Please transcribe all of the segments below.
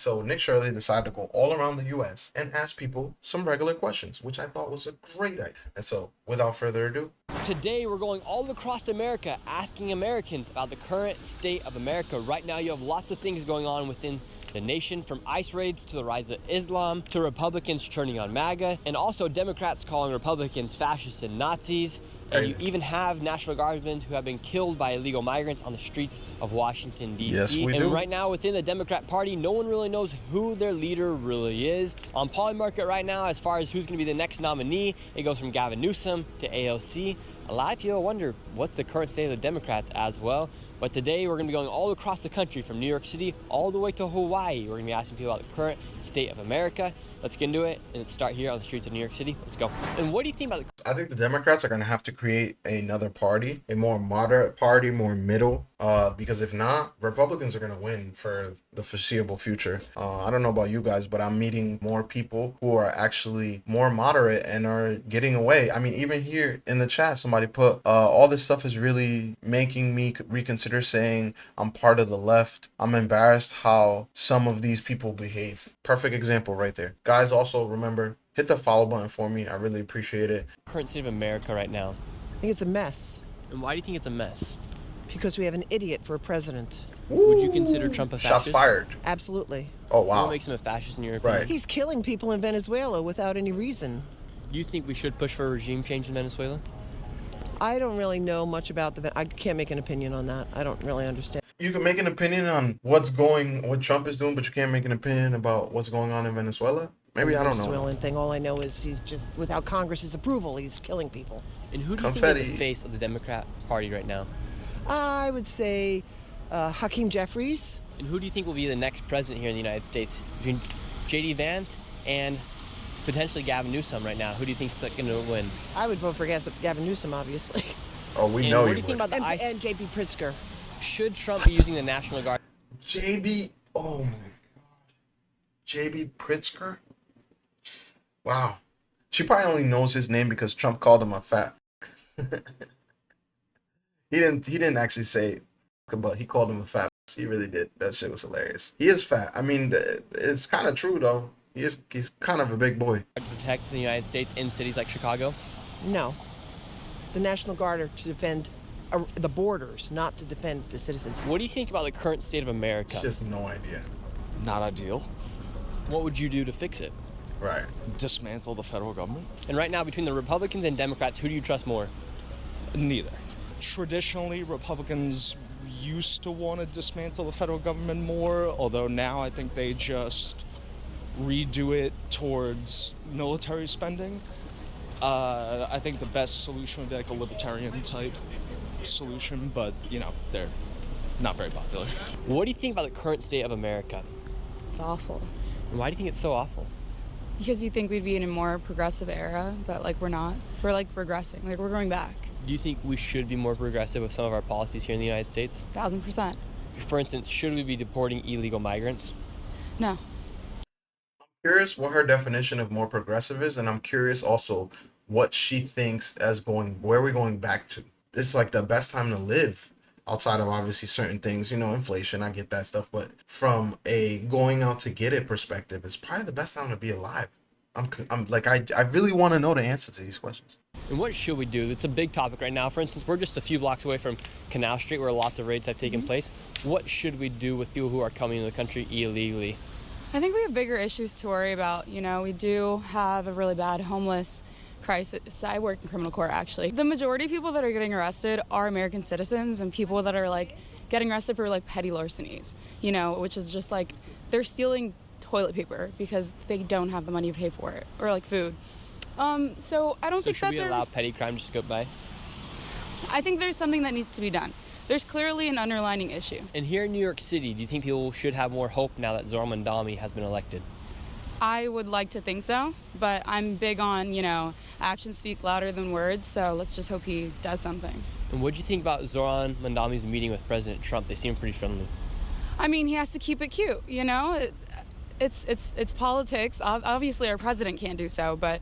so Nick Shirley decided to go all around the U.S. and ask people some regular questions, which I thought was a great idea. And so, without further ado, today we're going all across America asking Americans about the current state of America. Right now you have lots of things going on within the nation, from ICE raids to the rise of Islam to Republicans turning on MAGA, and also Democrats calling Republicans fascists and Nazis. And you even have National Guardsmen who have been killed by illegal migrants on the streets of Washington, D.C. Yes, we and do. right now within the Democrat Party, no one really knows who their leader really is. On Polymarket right now, as far as who's going to be the next nominee, it goes from Gavin Newsom to AOC. A lot of people wonder what's the current state of the Democrats as well. But today we're going to be going all across the country, from New York City all the way to Hawaii. We're going to be asking people about the current state of America. Let's get into it and let's start here on the streets of New York City. Let's go. And what do you think about I think the Democrats are going to have to create another party, a more moderate party, more middle, because if not, Republicans are going to win for the foreseeable future. I don't know about you guys, but I'm meeting more people who are actually more moderate and are getting away. I mean, even here in the chat, somebody put, all this stuff is really making me reconsider saying I'm part of the left. I'm embarrassed how some of these people behave. Perfect example right there. Guys, also remember, hit the follow button for me. I really appreciate it. current state of America right now? I think it's a mess And why do you think it's a mess? because we have an idiot for a president. Would you consider Trump a fascist? Shots fired. Absolutely. Oh, What wow. makes him a fascist in your opinion? Right. He's killing people in Venezuela without any reason. Do you think we should push for a regime change in Venezuela? I don't really know much about I can't make an opinion on that. I don't really understand. You can make an opinion on what Trump is doing, but you can't make an opinion about what's going on in Venezuela? Maybe, I don't know. Venezuelan thing. All I know is he's just, without Congress's approval, he's killing people. And who do you think is Confetti. the face of the Democrat Party right now? I would say Hakeem Jeffries. And who do you think will be the next president here in the United States? Between J.D. Vance and potentially Gavin Newsom right now, who do you think's going to win? I would vote for Gavin Newsom, obviously. Oh, we And know what you do you think would. about the ICE? And J.P. Pritzker. Should Trump be using the National Guard? JB, oh my God. JB Pritzker? Wow. She probably only knows his name because Trump called him a fat. He didn't actually say, but he called him a fat. He really did. That shit was hilarious. He is fat. I mean, it's kind of true though. He's kind of a big boy. To protect the United States in cities like Chicago? No. The National Guard are to defend the borders, not to defend the citizens. What do you think about the current state of America? Just no idea. Not ideal. What would you do to fix it? Right. Dismantle the federal government? And right now, between the Republicans and Democrats, who do you trust more? Neither. Traditionally, Republicans used to want to dismantle the federal government more, although now I think they just redo it towards military spending. I think the best solution would be like a libertarian type solution, but they're not very popular. What do you think about the current state of America? It's awful. And why do you think it's so awful? Because you think we'd be in a more progressive era, but we're not. We're regressing. We're going back. Do you think we should be more progressive with some of our policies here in the United States? 1000%. For instance, should we be deporting illegal migrants? No. Curious what her definition of more progressive is, and I'm curious also what she thinks where we're going back to. This is like the best time to live, outside of obviously certain things, inflation, I get that stuff, but from a going out to get it perspective, it's probably the best time to be alive. I really want to know the answer to these questions. And what should we do? It's a big topic right now. For instance, we're just a few blocks away from Canal Street where lots of raids have taken place. What should we do with people who are coming into the country illegally? I think we have bigger issues to worry about. We do have a really bad homeless crisis. I work in criminal court, actually. The majority of people that are getting arrested are American citizens and people that are getting arrested for petty larcenies, which is just they're stealing toilet paper because they don't have the money to pay for it, or food. So I don't think that's should we allow petty crime just to go by? I think there's something that needs to be done. There's clearly an underlying issue. And here in New York City, do you think people should have more hope now that Zohran Mamdani has been elected? I would like to think so, but I'm big on, actions speak louder than words, so let's just hope he does something. And what do you think about Zohran Mamdani's meeting with President Trump? They seem pretty friendly. I mean, he has to keep it cute, It's politics. Obviously, our president can't do so, but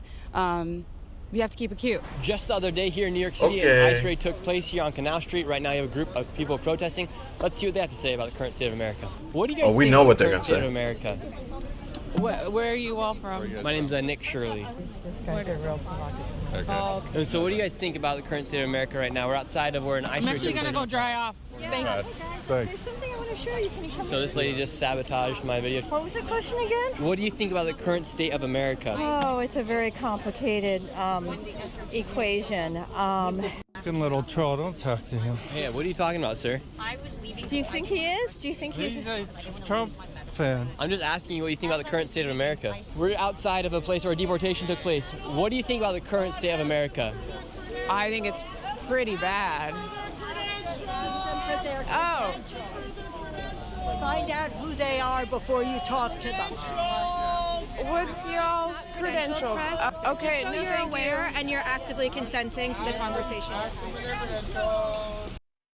We have to keep it cute. Just the other day here in New York City, an ice raid took place here on Canal Street. Right now you have a group of people protesting. Let's see what they have to say about the current state of America. What do you guys think we know about what the they're current gonna state say. of America? Where are you all from? My name's Nick Shirley. Oh, okay. And so what do you guys think about the current state of America right now? We're outside of where an ice I'm raid actually took gonna place. go dry off. Thank you. There's something I want to show you. Can you come So this lady just sabotaged my video. What was the question again? What do you think about the current state of America? Oh, it's a very complicated equation. Fucking little troll, don't talk to him. Hey, what are you talking about, sir? Do you think he is? Do you think he's... He's a Trump fan. I'm just asking you what you think about the current state of America. We're outside of a place where a deportation took place. What do you think about the current state of America? I think it's pretty bad. Oh. Find out who they are before you talk to them. What's y'all's credential? Okay, So no, you're thank aware and you're actively consenting to the conversation.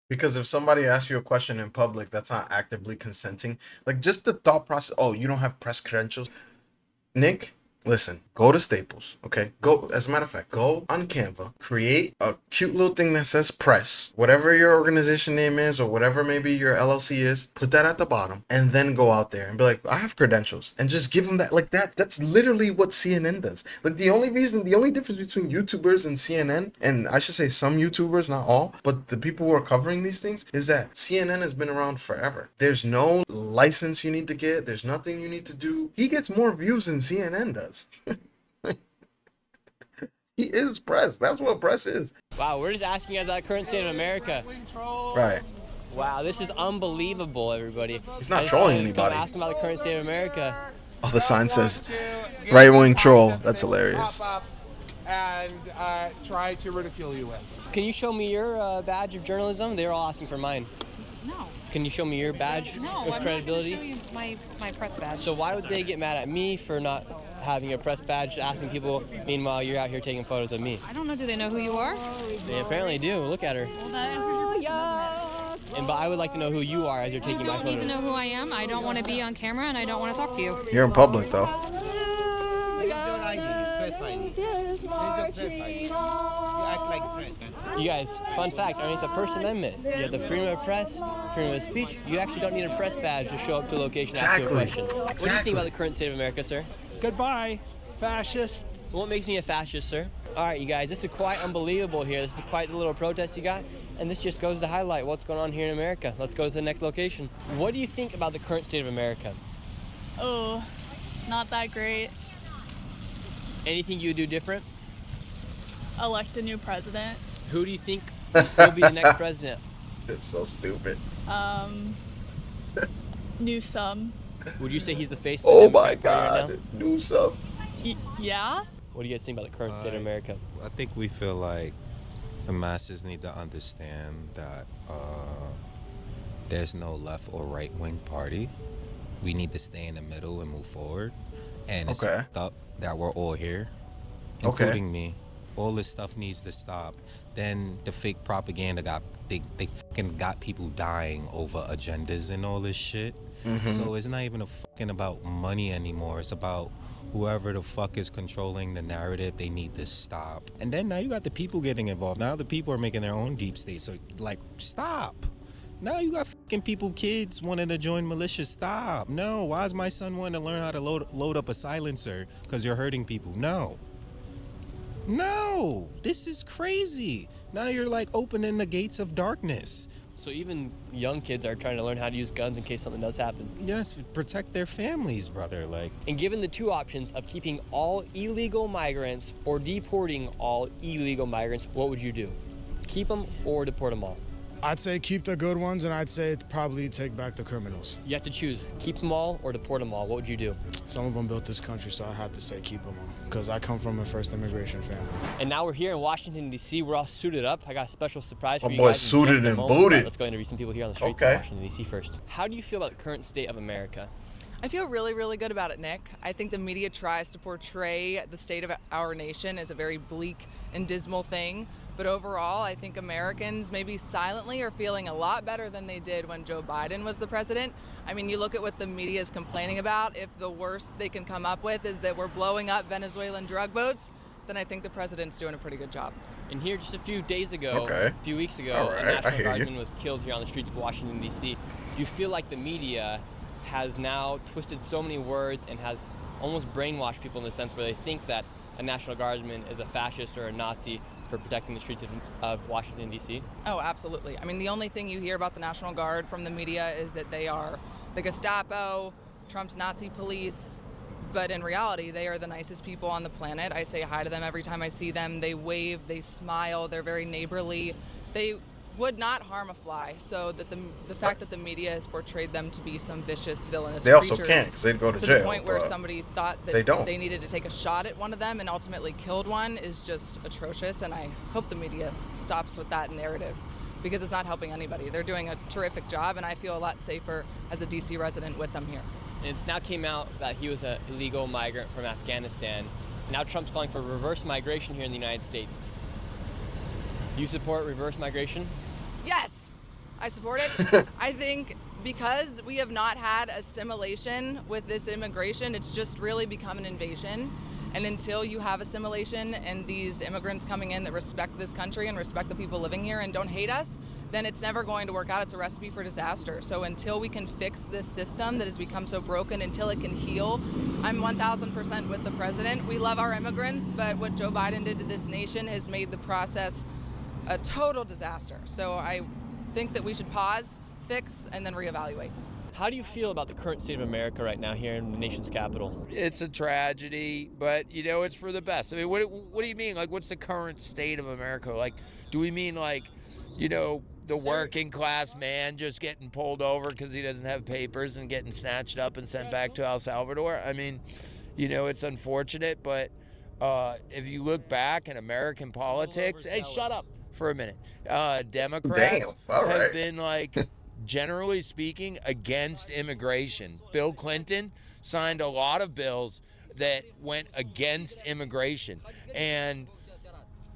Because if somebody asks you a question in public, that's not actively consenting. Like, just the thought process, oh, you don't have press credentials. Nick, listen, go to Staples, okay? Go, as a matter of fact, go on Canva, create a cute little thing that says press, whatever your organization name is or whatever maybe your LLC is, put that at the bottom and then go out there and be like, I have credentials, and just give them that. Like that. That's literally what CNN does. Like the only difference between YouTubers and CNN, and I should say some YouTubers, not all, but the people who are covering these things, is that CNN has been around forever. There's no license you need to get. There's nothing you need to do. He gets more views than CNN does. He is press. That's what press is. Wow, we're just asking you about the current state of America. Right. Wow, this is unbelievable, everybody. He's not trolling Come anybody. ask him about the current state of America. Oh, the sign says right-wing troll. That's hilarious. And try to ridicule you with. Can you show me your badge of journalism? They're all asking for mine. No. Can you show me your badge of credibility? I'm not gonna show you my press badge. So why would they get mad at me for not having a press badge, asking people, meanwhile you're out here taking photos of me? I don't know. Do they know who you are? They apparently do. Look at her. Well, that answers your question, doesn't it? But I would like to know who you are as you're taking my You don't need photos. to know who I am. I don't want to be on camera, and I don't want to talk to you. You're in public though. You guys, fun fact, underneath the First Amendment, you have the freedom of press, freedom of speech. You actually don't need a press badge to show up to a location to ask you questions. What do you think about the current state of America, sir? Goodbye, fascist. What makes me a fascist, sir? All right, you guys, this is quite unbelievable here. This is quite the little protest you got, and this just goes to highlight what's going on here in America. Let's go to the next location. What do you think about the current state of America? Oh, not that great. Anything you would do different? Elect a new president. Who do you think will be the next president? It's so stupid. Newsom. Would you say he's the face of the Oh my Democratic Party right God. Do something. Yeah? What do you guys think about the current state of America? I think we feel like the masses need to understand that there's no left or right wing party. We need to stay in the middle and move forward. And it's fucked up that we're all here, including me. All this stuff needs to stop. Then the fake propaganda they fucking got people dying over agendas and all this shit. So it's not even fucking about money anymore. It's about whoever the fuck is controlling the narrative. They need to stop. And then now you got the people getting involved. Now the people are making their own deep state. So like, stop. Now you got fucking people, kids wanting to join militia. Stop. No. Why is my son wanting to learn how to load up a silencer? Because you're hurting people. No. No. This is crazy. Now you're like opening the gates of darkness. So even young kids are trying to learn how to use guns in case something does happen. Yes, protect their families, brother. Like. And given the two options of keeping all illegal migrants or deporting all illegal migrants, what would you do? Keep them or deport them all? I'd say keep the good ones, and I'd say it's probably take back the criminals. You have to choose. Keep them all or deport them all. What would you do? Some of them built this country, so I have to say keep them all, because I come from a first immigration family. And now we're here in Washington, D.C. We're all suited up. I got a special surprise for you boy, guys. suited and booted. Let's go interview some people here on the streets of Washington, D.C. first. How do you feel about the current state of America? I feel really, really good about it, Nick. I think the media tries to portray the state of our nation as a very bleak and dismal thing. But overall, I think Americans maybe silently are feeling a lot better than they did when Joe Biden was the president. I mean, you look at what the media is complaining about. If the worst they can come up with is that we're blowing up Venezuelan drug boats, then I think the president's doing a pretty good job. And here, just a few days ago, a few weeks ago, a National Guardsman was killed here on the streets of Washington, D.C. Do you feel like the media has now twisted so many words and has almost brainwashed people in the sense where they think that a National Guardsman is a fascist or a Nazi for protecting the streets of Washington, D.C.? Oh, absolutely. I mean, the only thing you hear about the National Guard from the media is that they are the Gestapo, Trump's Nazi police, but in reality, they are the nicest people on the planet. I say hi to them every time I see them. They wave, they smile, they're very neighborly. They would not harm a fly. So that the fact that the media has portrayed them to be some vicious, villainous They also creatures can't, because they'd go to to jail. the point where somebody thought that they needed to take a shot at one of them and ultimately killed one is just atrocious. And I hope the media stops with that narrative, because it's not helping anybody. They're doing a terrific job, and I feel a lot safer as a D.C. resident with them here. And it's now came out that he was an illegal migrant from Afghanistan. Now Trump's calling for reverse migration here in the United States. Do you support reverse migration? Yes, I support it. I think because we have not had assimilation with this immigration, it's just really become an invasion. And until you have assimilation and these immigrants coming in that respect this country and respect the people living here and don't hate us, then it's never going to work out. It's a recipe for disaster. So until we can fix this system that has become so broken, until it can heal, I'm 1,000% with the president. We love our immigrants, but what Joe Biden did to this nation has made the process a total disaster. So I think that we should pause, fix, and then reevaluate. How do you feel about the current state of America right now here in the nation's capital? It's a tragedy, but, you know, it's for the best. I mean, what do you mean? Like, what's the current state of America? Like, do we mean, like, you know, the working class man just getting pulled over because he doesn't have papers and getting snatched up and sent back to El Salvador? I mean, you know, it's unfortunate, but if you look back in American politics, hey, shut up for a minute. Democrats have been, like, generally speaking, against immigration. Bill Clinton signed a lot of bills that went against immigration. And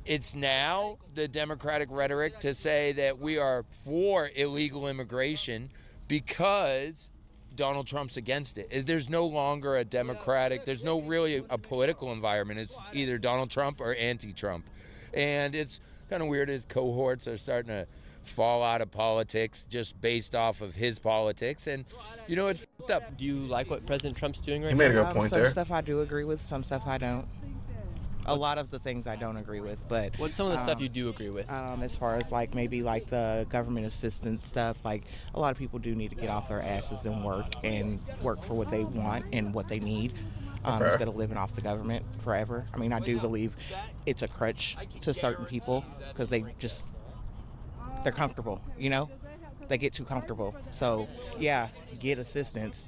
it's now the Democratic rhetoric to say that we are for illegal immigration because Donald Trump's against it. There's no longer a Democratic, there's no really a political environment. It's either Donald Trump or anti-Trump. And it's kind of weird, his cohorts are starting to fall out of politics just based off of his politics. And, you know, it's fucked up. Do you like what President Trump's doing right now? He made a good point there. Some stuff I do agree with, some stuff I don't. A lot of the things I don't agree with, but what's some of the stuff you do agree with? As far as like maybe like the government assistance stuff, like a lot of people do need to get off their asses and work for what they want and what they need, instead of living off the government forever. I mean, I do believe it's a crutch to certain people because they're comfortable, you know? They get too comfortable. So yeah, get assistance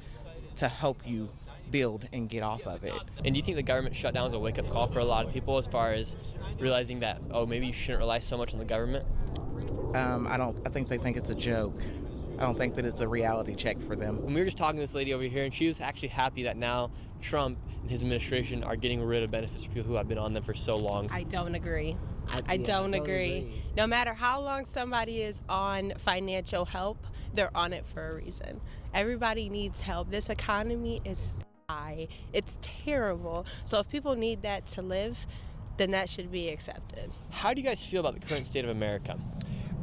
to help you build and get off of it. And do you think the government shutdown is a wake-up call for a lot of people as far as realizing that, oh, maybe you shouldn't rely so much on the government? I think they think it's a joke. I don't think that it's a reality check for them. We were just talking to this lady over here, and she was actually happy that now Trump and his administration are getting rid of benefits for people who have been on them for so long. I don't agree. I don't agree. No matter how long somebody is on financial help, they're on it for a reason. Everybody needs help. This economy is high. It's terrible. So if people need that to live, then that should be accepted. How do you guys feel about the current state of America?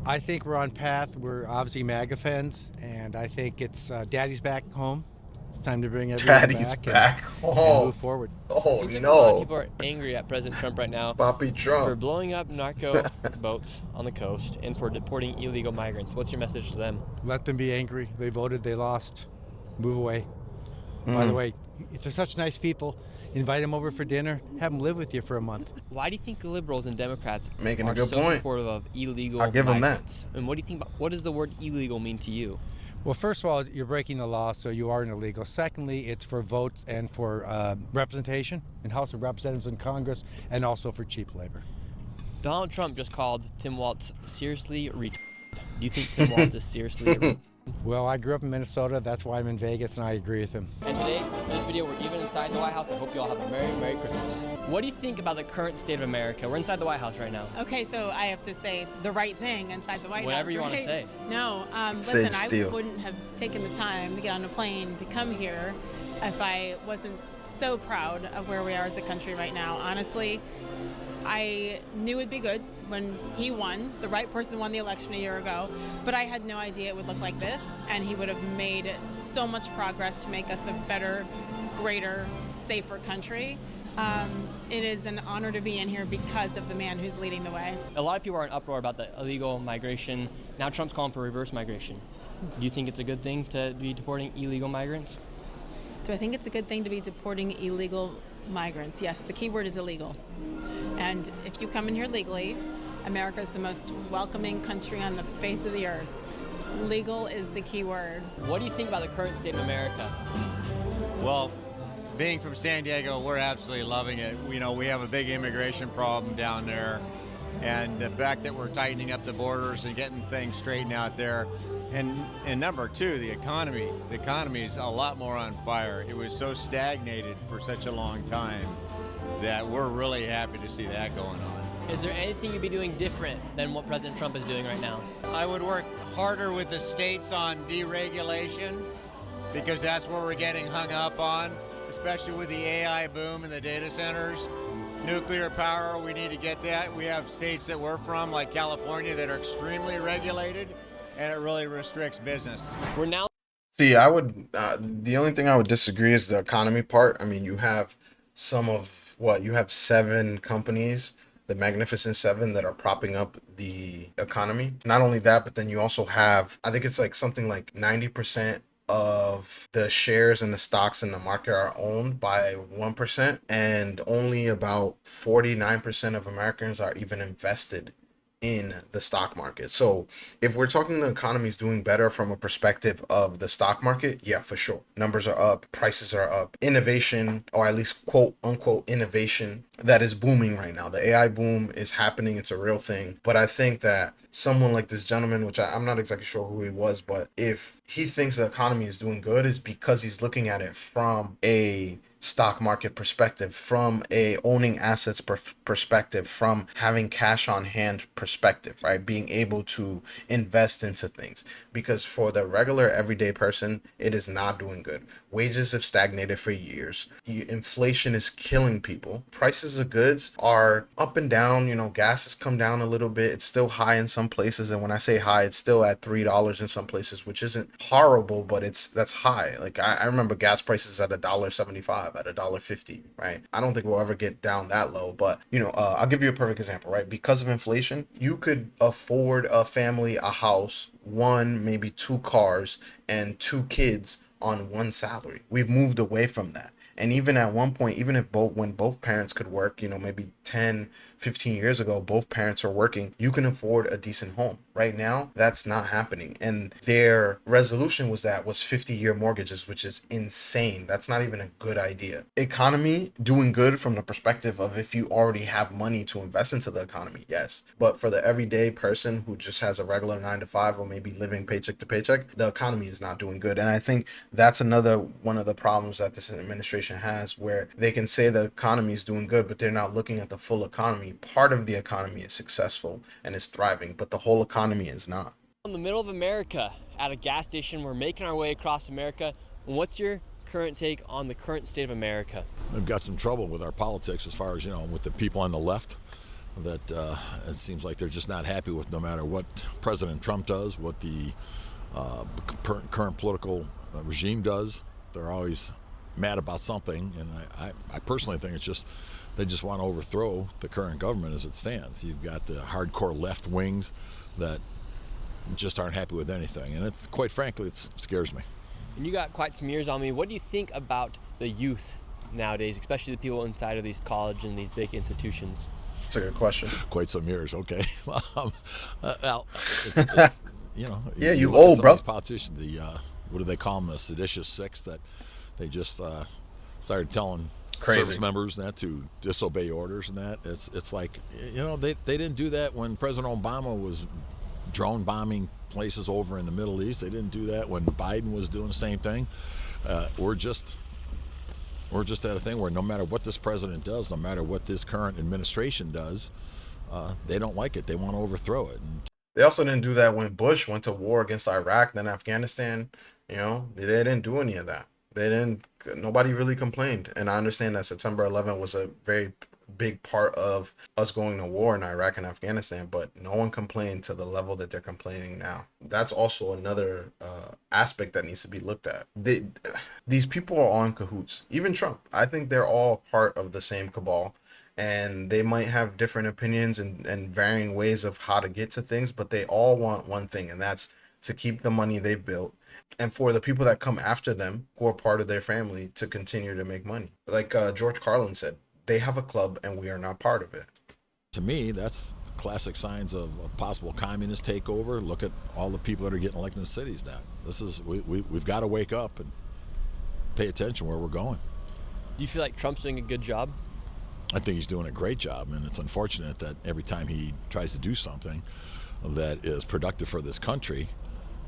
I think we're on path. We're obviously MAGA fans, and I think it's Daddy's back home. It's time to bring everyone back and move forward. Oh, Seems like no. a lot of people are angry at President Trump right now Papi Trump. for blowing up narco boats on the coast and for deporting illegal migrants. What's your message to them? Let them be angry. They voted, they lost. Move away. By the way, if they're such nice people, invite them over for dinner, have them live with you for a month. Why do you think liberals and Democrats Making are a good so point. supportive of illegal I'll give them that. migrants? And what do you think about, what does the word illegal mean to you? Well, first of all, you're breaking the law, so you are an illegal. Secondly, it's for votes and for representation in House of Representatives and Congress, and also for cheap labor. Donald Trump just called Tim Walz seriously retarded. Do you think Tim Walz is seriously retarded? Well, I grew up in Minnesota. That's why I'm in Vegas, and I agree with him. And today, in this video, we're even inside the White House. I hope you all have a Merry, Merry Christmas. What do you think about the current state of America? We're inside the White House right now. Okay, so I have to say the right thing inside the White House. Whatever you want to right? say. No, listen, I wouldn't have taken the time to get on a plane to come here if I wasn't so proud of where we are as a country right now. Honestly, I knew it'd be good when he won. The right person won the election a year ago, but I had no idea it would look like this, and he would have made so much progress to make us a better, greater, safer country. It is an honor to be in here because of the man who's leading the way. A lot of people are in uproar about the illegal migration. Now Trump's calling for reverse migration. Do you think it's a good thing to be deporting illegal migrants? Do I think it's a good thing to be deporting illegal migrants? Yes, the key word is illegal. And if you come in here legally, America is the most welcoming country on the face of the earth. Legal is the key word. What do you think about the current state of America? Well, being from San Diego, we're absolutely loving it. We have a big immigration problem down there, and the fact that we're tightening up the borders and getting things straightened out there. And number two, the economy. The economy is a lot more on fire. It was so stagnated for such a long time that we're really happy to see that going on. Is there anything you'd be doing different than what President Trump is doing right now? I would work harder with the states on deregulation, because that's where we're getting hung up on, especially with the AI boom and the data centers. Nuclear power, we need to get that. We have states that we're from, like California, that are extremely regulated, and it really restricts business. We're now... See, I would, the only thing I would disagree is the economy part. I mean, you have you have 7 companies, the Magnificent Seven, that are propping up the economy. Not only that, but then you also have, I think it's like something like 90% of the shares and the stocks in the market are owned by 1%, and only about 49% of Americans are even invested in the stock market. So if we're talking the economy is doing better from a perspective of the stock market, yeah, for sure. Numbers are up, prices are up, innovation, or at least quote unquote innovation, that is booming right now. The AI boom is happening. It's a real thing. But I think that someone like this gentleman, which I'm not exactly sure who he was, but if he thinks the economy is doing good, is because he's looking at it from a stock market perspective, from a owning assets perspective, from having cash on hand perspective, right? Being able to invest into things. Because for the regular everyday person, it is not doing good. Wages have stagnated for years. Inflation is killing people. Prices of goods are up and down. Gas has come down a little bit. It's still high in some places. And when I say high, it's still at $3 in some places, which isn't horrible, but that's high. Like I remember gas prices at $1.75, at $1.50, right? I don't think we'll ever get down that low, but I'll give you a perfect example, right? Because of inflation, you could afford a family a house, 1, maybe 2 cars, and 2 kids on 1 salary. We've moved away from that. And even at one point, even if when both parents could work, maybe 10, 15 years ago, both parents are working, you can afford a decent home. Right now, that's not happening. And their resolution was 50-year mortgages, which is insane. That's not even a good idea. Economy doing good from the perspective of if you already have money to invest into the economy, yes. But for the everyday person who just has a regular 9-to-5 or maybe living paycheck to paycheck, the economy is not doing good. And I think that's another one of the problems that this administration has, where they can say the economy is doing good, but they're not looking at the full economy. Part of the economy is successful and is thriving, but the whole economy is not. In the middle of America, at a gas station, we're making our way across America. What's your current take on the current state of America? We've got some trouble with our politics as far as, with the people on the left, that it seems like they're just not happy with no matter what President Trump does, what the current political regime does. They're always mad about something, and I personally think it's just they just want to overthrow the current government as it stands. You've got the hardcore left wings that just aren't happy with anything, and it's quite frankly, it scares me. And you got quite some years on me. What do you think about the youth nowadays, especially the people inside of these college and these big institutions? That's a good question. Quite some years, okay. Well, it's yeah, you old, bro. These politicians, what do they call them, the seditious six, that they just started telling service members that to disobey orders and that. It's like, they didn't do that when President Obama was drone bombing places over in the Middle East. They didn't do that when Biden was doing the same thing. We're just at a thing where no matter what this president does, no matter what this current administration does, they don't like it. They want to overthrow it. And they also didn't do that when Bush went to war against Iraq, then Afghanistan. They didn't do any of that. Nobody really complained. And I understand that September 11th was a very big part of us going to war in Iraq and Afghanistan, but no one complained to the level that they're complaining now. That's also another aspect that needs to be looked at. These people are all in cahoots. Even Trump. I think they're all part of the same cabal, and they might have different opinions and varying ways of how to get to things, but they all want one thing, and that's to keep the money they've built, and for the people that come after them who are part of their family to continue to make money. Like George Carlin said, they have a club and we are not part of it. To me, that's classic signs of a possible communist takeover. Look at all the people that are getting elected in cities now. We've got to wake up and pay attention where we're going. Do you feel like Trump's doing a good job? I think he's doing a great job, and it's unfortunate that every time he tries to do something that is productive for this country,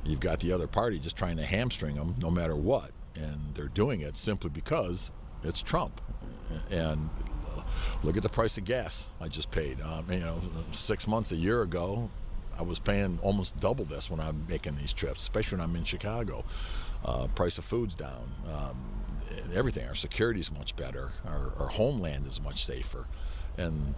you've got the other party just trying to hamstring him no matter what. And they're doing it simply because it's Trump. And look at the price of gas I just paid. 6 months, a year ago, I was paying almost double this when I'm making these trips, especially when I'm in Chicago. Price of food's down. Everything. Our security's much better. Our homeland is much safer. And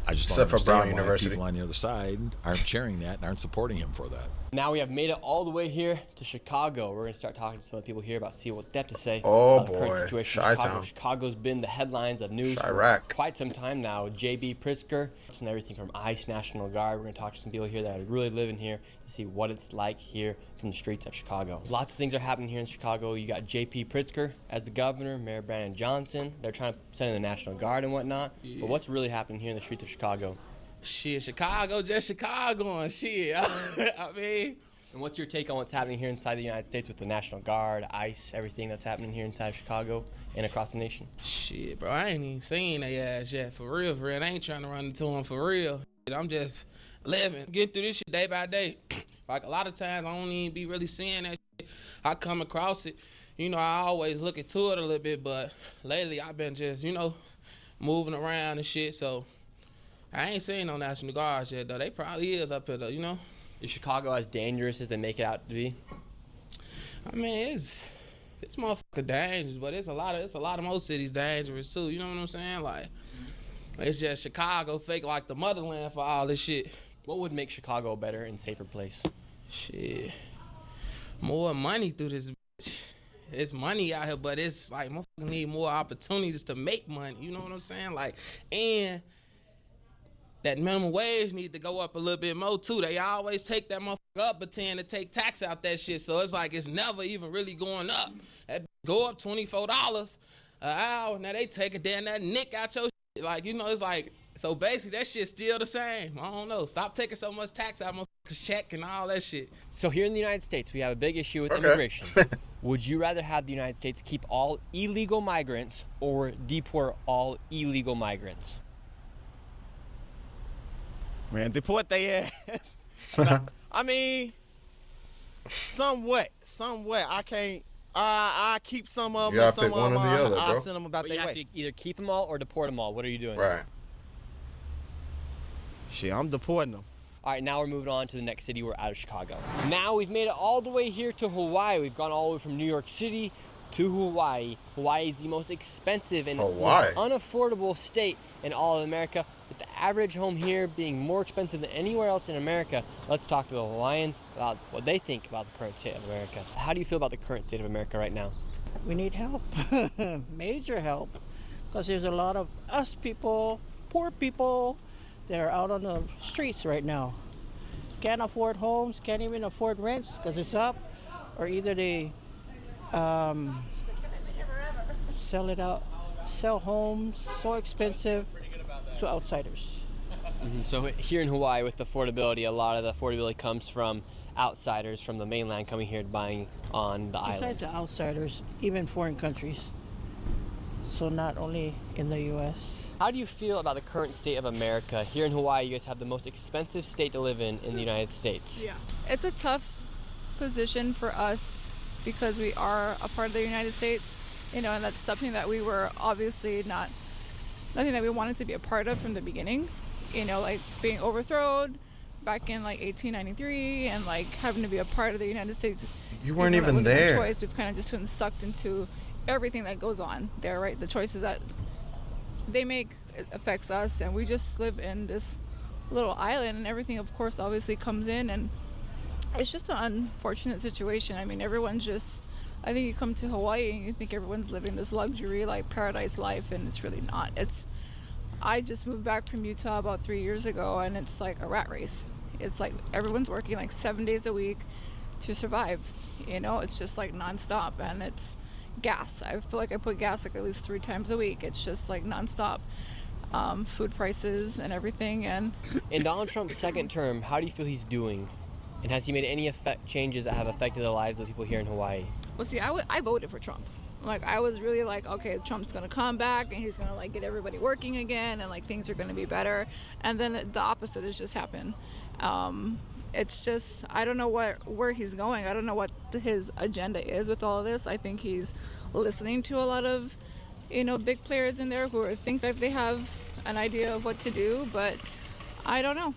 I just don't understand why people on the other side aren't cheering that and aren't supporting him for that. Now we have made it all the way here to Chicago. We're going to start talking to some of the people here about see what they have to say about the current situation in Chicago. Chicago's been the headlines of news for quite some time now. J.B. Pritzker and everything from ICE, National Guard. We're going to talk to some people here that are really living here to see what it's like here from the streets of Chicago. Lots of things are happening here in Chicago. You got J.P. Pritzker as the governor, Mayor Brandon Johnson. They're trying to send in the National Guard and whatnot. Yeah. But what's really happening here in the streets of Chicago? Shit, Chicago, just Chicago and shit. I mean. And what's your take on what's happening here inside the United States with the National Guard, ICE, everything that's happening here inside of Chicago and across the nation? Shit, bro, I ain't even seen their ass yet, for real, for real. I ain't trying to run into them for real. I'm just living, getting through this shit day by day. Like a lot of times, I don't even be really seeing that shit. I come across it. I always look into it a little bit, but lately I've been just, moving around and shit, so I ain't seen no National Guards yet, though. They probably is up here, though, Is Chicago as dangerous as they make it out to be? I mean, it's motherfucking dangerous, but it's a lot of most cities dangerous too. You know what I'm saying? Like, it's just Chicago fake like the motherland for all this shit. What would make Chicago a better and safer place? Shit, more money through this bitch. It's money out here, but it's like motherfuckers need more opportunities to make money. You know what I'm saying? Like, and that minimum wage need to go up a little bit more too. They always take that motherfucker up, but tend to take tax out that shit. So it's like it's never even really going up. That go up $24 an hour. Now they taking down that nick out your shit. Like, it's like, so basically that shit's still the same. I don't know. Stop taking so much tax out of motherfuckers' check and all that shit. So here in the United States, we have a big issue with immigration. Would you rather have the United States keep all illegal migrants or deport all illegal migrants? Man, deport they ass. I mean, somewhat. I can't. I keep some of them. You gotta pick one or the other, I send them about their way. You have to either keep them all or deport them all. What are you doing? Right. Shit, I'm deporting them. All right, now we're moving on to the next city. We're out of Chicago. Now we've made it all the way here to Hawaii. We've gone all the way from New York City to Hawaii. Hawaii is the most expensive and most unaffordable state in all of America, with the average home here being more expensive than anywhere else in America. Let's talk to the Hawaiians about what they think about the current state of America. How do you feel about the current state of America right now? We need help, major help, because there's a lot of us people, poor people, that are out on the streets right now. Can't afford homes, can't even afford rents because it's up, or either they sell homes so expensive to outsiders. So here in Hawaii with affordability, a lot of the affordability comes from outsiders from the mainland coming here and buying on the island. Besides the outsiders, even foreign countries. So not only in the U.S. How do you feel about the current state of America? Here in Hawaii, you guys have the most expensive state to live in the United States. Yeah. It's a tough position for us because we are a part of the United States, and that's something that we were obviously nothing that we wanted to be a part of from the beginning, like being overthrown back in like 1893 and like having to be a part of the United States You weren't even though even that wasn't there. our choice. We've kind of just been sucked into everything that goes on there, right? The choices that they make, it affects us, and we just live in this little island, and everything, of course, obviously comes in, and it's just an unfortunate situation. I mean, everyone's just, I think you come to Hawaii and you think everyone's living this luxury, like paradise life, and it's really not. I just moved back from Utah about 3 years ago, and it's like a rat race. It's like everyone's working like 7 days a week to survive. You know, it's just like nonstop, and it's gas. I feel like I put gas like at least 3 times a week. It's just like nonstop. Food prices and everything. And in Donald Trump's second term, how do you feel he's doing? And has he made any changes that have affected the lives of the people here in Hawaii? Well, see, I voted for Trump. Like, I was really like, okay, Trump's gonna come back and he's gonna like get everybody working again, and like things are gonna be better. And then the opposite has just happened. It's just, I don't know where he's going. I don't know what his agenda is with all of this. I think he's listening to a lot of, big players in there who think that they have an idea of what to do, but I don't know.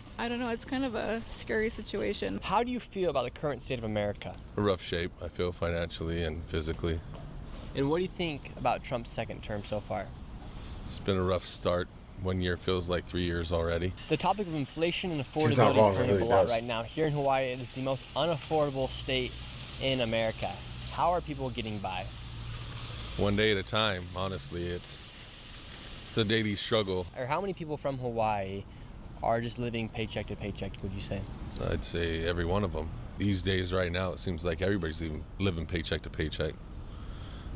It's kind of a scary situation. How do you feel about the current state of America? A rough shape, I feel, financially and physically. And what do you think about Trump's second term so far? It's been a rough start. 1 year feels like 3 years already. The topic of inflation and affordability is coming up a lot right now. Here in Hawaii, it is the most unaffordable state in America. How are people getting by? One day at a time, honestly. It's a daily struggle. Or how many people from Hawaii are just living paycheck to paycheck, would you say? I'd say every one of them. These days right now, it seems like everybody's living paycheck to paycheck.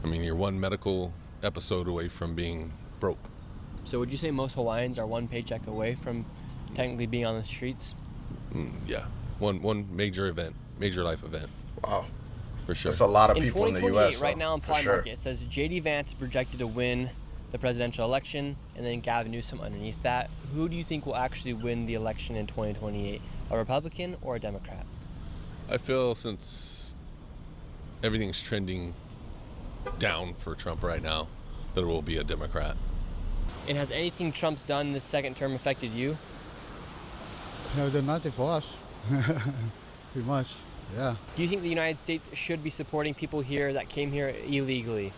I mean, you're one medical episode away from being broke. So would you say most Hawaiians are one paycheck away from technically being on the streets? Yeah, one major life event. Wow. For sure. That's a lot of people in the U.S. Right now in Prime Market, it says J.D. Vance is projected to win the presidential election, and then Gavin Newsom underneath that. Who do you think will actually win the election in 2028? A Republican or a Democrat? I feel since everything's trending down for Trump right now, that it will be a Democrat. And has anything Trump's done in this second term affected you? No, done nothing for us. Pretty much, yeah. Do you think the United States should be supporting people here that came here illegally?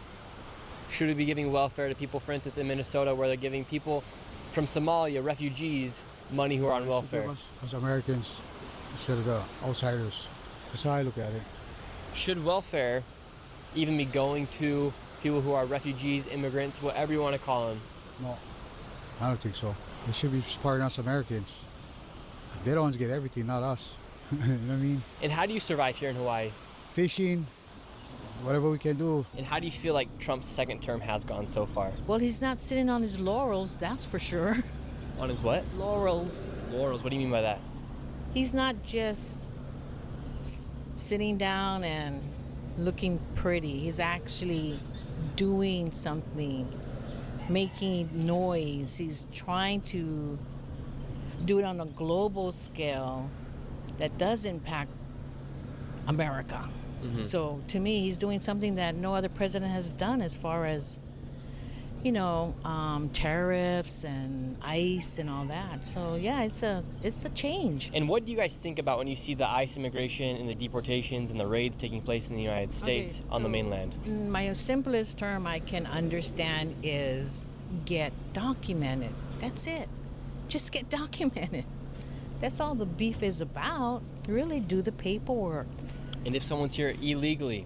Should we be giving welfare to people, for instance, in Minnesota, where they're giving people from Somalia, refugees, money who are on welfare? As Americans, instead of the outsiders. That's how I look at it. Should welfare even be going to people who are refugees, immigrants, whatever you want to call them? No, I don't think so. It should be supporting us Americans. They're the ones get everything, not us. You know what I mean? And how do you survive here in Hawaii? Fishing, whatever we can do. And how do you feel like Trump's second term has gone so far? Well, he's not sitting on his laurels, that's for sure. On his what? Laurels. Laurels, what do you mean by that? He's not just sitting down and looking pretty. He's actually doing something, making noise. He's trying to do it on a global scale that does impact America. Mm-hmm. So to me, he's doing something that no other president has done as far as, tariffs and ICE and all that. So yeah, it's a change. And what do you guys think about when you see the ICE immigration and the deportations and the raids taking place in the United States on the mainland? My simplest term I can understand is get documented. That's it. Just get documented. That's all the beef is about. Really do the paperwork. And if someone's here illegally,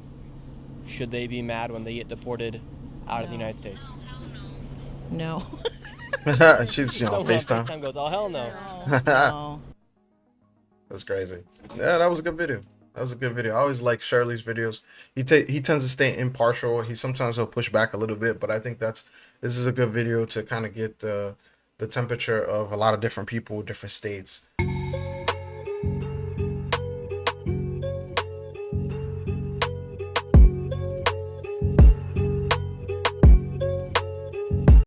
should they be mad when they get deported out of the United States? No. She's, FaceTime. FaceTime goes, oh, hell no. No. That's crazy. Yeah, that was a good video. I always like Shirley's videos. He tends to stay impartial. He'll push back a little bit, but I think this is a good video to kind of get the temperature of a lot of different people, different states.